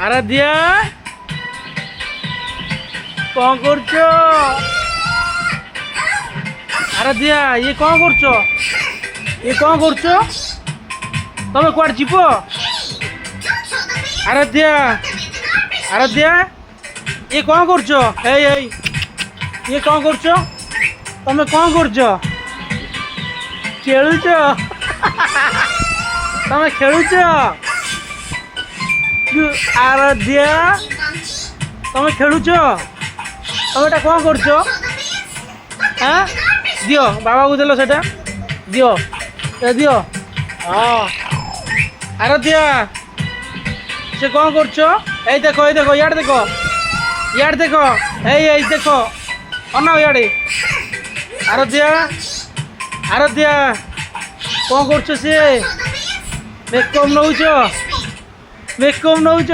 আরাধ্যা কଣ করছো? আরাধ্যা ইয়ে কଣ করছো? ইয়ে কଣ করছো? তমে কুয়াড়ে ଯିବ? আরাধ্যা আরাধ্যা ইয়ে কଣ করছো? এই ইয়ে কଣ করছো? ତମେ କଣ କରୁଛ? ଖେଳୁଛ? ତମେ ଖେଳୁଛ? ଆରାଧ୍ୟା ତମେ ଖେଳୁଛ? ତମେ ଏଟା କଣ କରୁଛ? হ্যাঁ দিও বাবাকে দেলো সেটা দিও দিও। হ্যাঁ আরাধ্যা সে কଣ করছো? এই দেখো ইয়াড়ে দেখো এই দেখো অনাও ইয়াড়ে। আরাধ্যা আরাধ্যা কଣ କରୁଛ? ସିଏ ମେକଅପ୍ ନଉଛ?